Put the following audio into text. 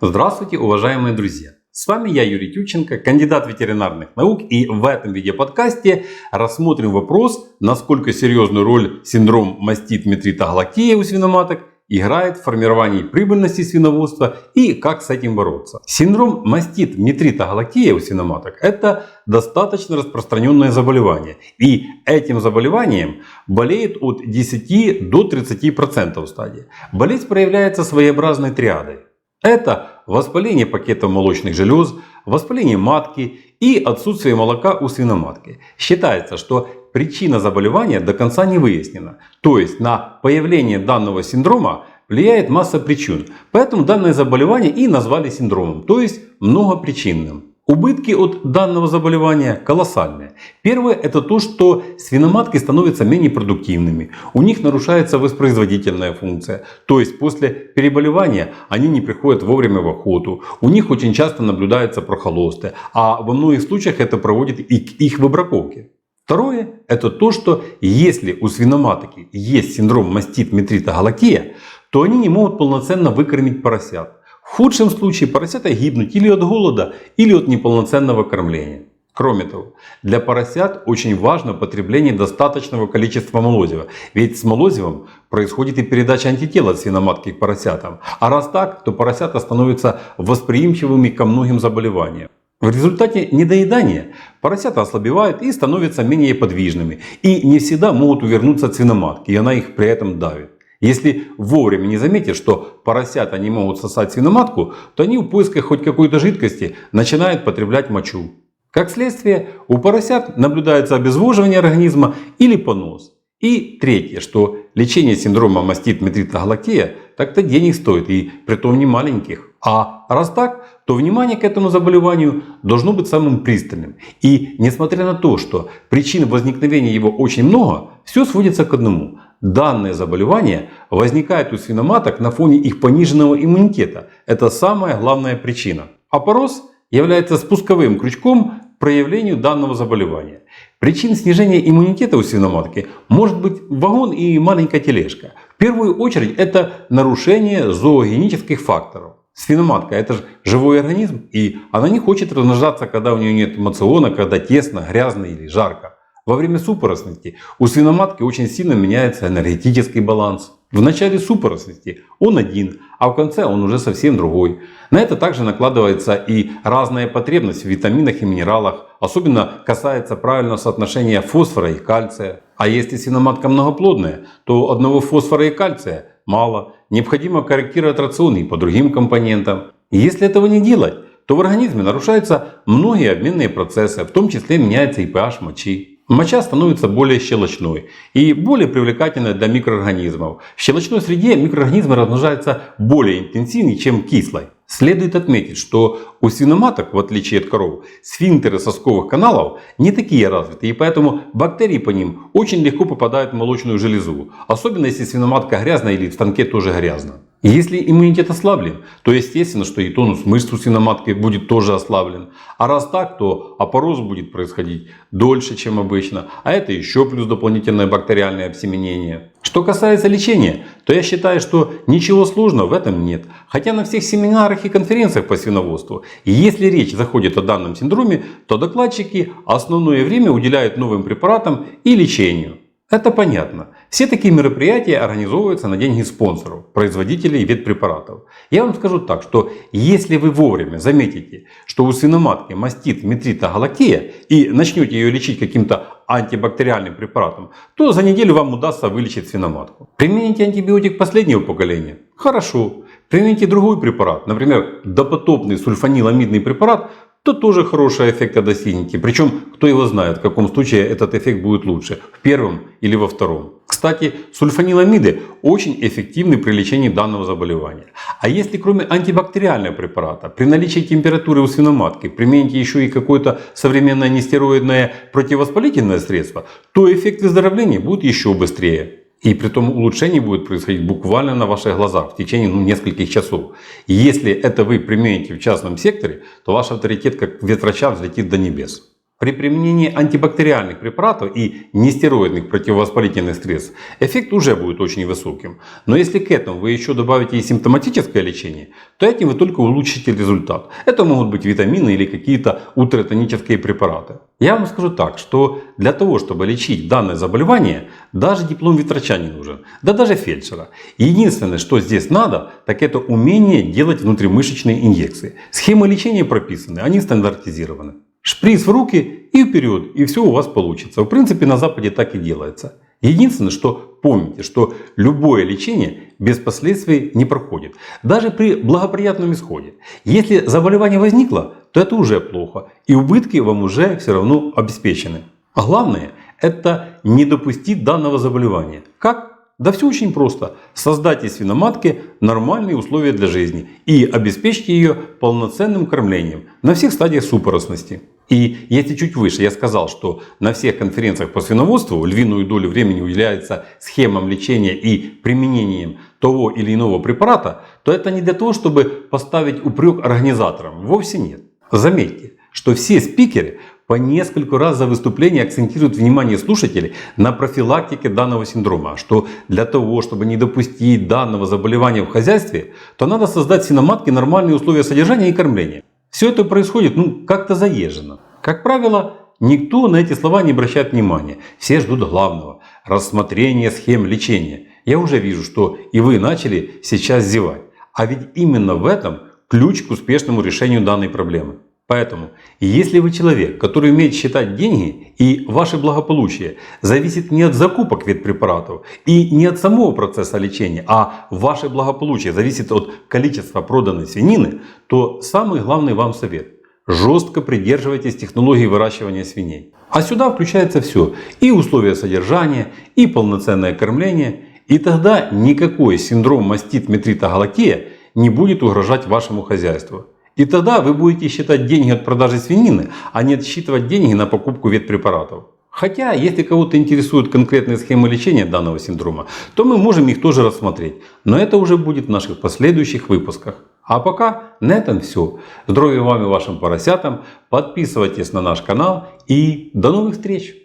Здравствуйте, уважаемые друзья! С вами я, Юрий Тютченко, кандидат ветеринарных наук, и в этом видеоподкасте рассмотрим вопрос, насколько серьезную роль синдром мастит-метрита-галактея у свиноматок играет в формировании прибыльности свиноводства и как с этим бороться. Синдром мастит-метрита-галактея у свиноматок – это достаточно распространенное заболевание, и этим заболеванием болеет от 10 до 30% стадии. Болезнь проявляется своеобразной триадой. Это воспаление пакетов молочных желез, воспаление матки и отсутствие молока у свиноматки. Считается, что причина заболевания до конца не выяснена. То есть на появление данного синдрома влияет масса причин. Поэтому данное заболевание и назвали синдромом, то есть многопричинным. Убытки от данного заболевания колоссальные. Первое – это то, что свиноматки становятся менее продуктивными. У них нарушается воспроизводительная функция. То есть после переболевания они не приходят вовремя в охоту. У них очень часто наблюдаются прохолосты. А во многих случаях это проводит и к их выбраковке. Второе – это то, что если у свиноматки есть синдром мастит-метрита-галактея, то они не могут полноценно выкормить поросят. В худшем случае поросята гибнут или от голода, или от неполноценного кормления. Кроме того, для поросят очень важно потребление достаточного количества молозива. Ведь с молозивом происходит и передача антител от свиноматки к поросятам. А раз так, то поросята становятся восприимчивыми ко многим заболеваниям. В результате недоедания поросята ослабевают и становятся менее подвижными. И не всегда могут увернуться от свиноматки, и она их при этом давит. Если вовремя не заметить, что поросята не могут сосать свиноматку, то они в поисках хоть какой-то жидкости начинают потреблять мочу. Как следствие, у поросят наблюдается обезвоживание организма или понос. И третье, что лечение синдрома мастит-метрита-галактея так-то денег стоит, и притом не маленьких. А раз так, то внимание к этому заболеванию должно быть самым пристальным. И несмотря на то, что причин возникновения его очень много, все сводится к одному. Данное заболевание возникает у свиноматок на фоне их пониженного иммунитета. Это самая главная причина. Опороз является спусковым крючком к проявлению данного заболевания. Причин снижения иммунитета у свиноматки может быть вагон и маленькая тележка. В первую очередь это нарушение зоогенических факторов. Свиноматка – это же живой организм, и она не хочет размножаться, когда у нее нет мациона, когда тесно, грязно или жарко. Во время супоросности у свиноматки очень сильно меняется энергетический баланс. В начале супоросности он один, а в конце он уже совсем другой. На это также накладывается и разная потребность в витаминах и минералах. Особенно касается правильного соотношения фосфора и кальция. А если свиноматка многоплодная, то одного фосфора и кальция мало. Необходимо корректировать рацион и по другим компонентам. И если этого не делать, то в организме нарушаются многие обменные процессы, в том числе меняется и pH мочи. Моча становится более щелочной и более привлекательной для микроорганизмов. В щелочной среде микроорганизмы размножаются более интенсивнее, чем в кислой. Следует отметить, что у свиноматок, в отличие от коров, сфинктеры сосковых каналов не такие развитые, и поэтому бактерии по ним очень легко попадают в молочную железу. Особенно если свиноматка грязная или в станке тоже грязно. Если иммунитет ослаблен, то естественно, что и тонус мышц у свиноматки будет тоже ослаблен. А раз так, то опороз будет происходить дольше, чем обычно. А это еще плюс дополнительное бактериальное обсеменение. Что касается лечения, то я считаю, что ничего сложного в этом нет. Хотя на всех семинарах и конференциях по свиноводству, если речь заходит о данном синдроме, то докладчики основное время уделяют новым препаратам и лечению. Это понятно. Все такие мероприятия организовываются на деньги спонсоров, производителей ветпрепаратов. Я вам скажу так, что если вы вовремя заметите, что у свиноматки мастит-метрита-галактея и начнете ее лечить каким-то антибактериальным препаратом, то за неделю вам удастся вылечить свиноматку. Примените антибиотик последнего поколения? Хорошо. Примените другой препарат, например, допотопный сульфаниламидный препарат, то тоже хорошего эффекта достигнете. Причем, кто его знает, в каком случае этот эффект будет лучше, в первом или во втором. Кстати, сульфаниламиды очень эффективны при лечении данного заболевания. А если кроме антибактериального препарата, при наличии температуры у свиноматки, примените еще и какое-то современное нестероидное противовоспалительное средство, то эффект выздоровления будет еще быстрее. И при том улучшение будет происходить буквально на ваших глазах в течение нескольких часов. И если это вы примените в частном секторе, то ваш авторитет как ветврача взлетит до небес. При применении антибактериальных препаратов и нестероидных противовоспалительных средств эффект уже будет очень высоким. Но если к этому вы еще добавите и симптоматическое лечение, то этим вы только улучшите результат. Это могут быть витамины или какие-то ультратонические препараты. Я вам скажу так, что для того, чтобы лечить данное заболевание, даже диплом ветврача не нужен, да даже фельдшера. Единственное, что здесь надо, так это умение делать внутримышечные инъекции. Схемы лечения прописаны, они стандартизированы. Шприц в руки и вперед, и все у вас получится. В принципе, на Западе так и делается. Единственное, что помните, что любое лечение без последствий не проходит. Даже при благоприятном исходе. Если заболевание возникло, то это уже плохо. И убытки вам уже все равно обеспечены. А главное, это не допустить данного заболевания. Как? Да все очень просто. Создайте свиноматке нормальные условия для жизни и обеспечьте ее полноценным кормлением на всех стадиях супоросности. И если чуть выше я сказал, что на всех конференциях по свиноводству львиную долю времени уделяется схемам лечения и применением того или иного препарата, то это не для того, чтобы поставить упрек организаторам. Вовсе нет. Заметьте, что все спикеры по нескольку раз за выступление акцентируют внимание слушателей на профилактике данного синдрома, что для того, чтобы не допустить данного заболевания в хозяйстве, то надо создать свиноматке нормальные условия содержания и кормления. Все это происходит как-то заезжено. Как правило, никто на эти слова не обращает внимания. Все ждут главного – рассмотрения схем лечения. Я уже вижу, что и вы начали сейчас зевать. А ведь именно в этом ключ к успешному решению данной проблемы. Поэтому, если вы человек, который умеет считать деньги, и ваше благополучие зависит не от закупок ветпрепаратов и не от самого процесса лечения, а ваше благополучие зависит от количества проданной свинины, то самый главный вам совет – жестко придерживайтесь технологии выращивания свиней. А сюда включается все – и условия содержания, и полноценное кормление, и тогда никакой синдром мастит метрита галактея не будет угрожать вашему хозяйству. И тогда вы будете считать деньги от продажи свинины, а не отсчитывать деньги на покупку ветпрепаратов. Хотя, если кого-то интересуют конкретные схемы лечения данного синдрома, то мы можем их тоже рассмотреть. Но это уже будет в наших последующих выпусках. А пока на этом все. Здоровья вам и вашим поросятам. Подписывайтесь на наш канал и до новых встреч!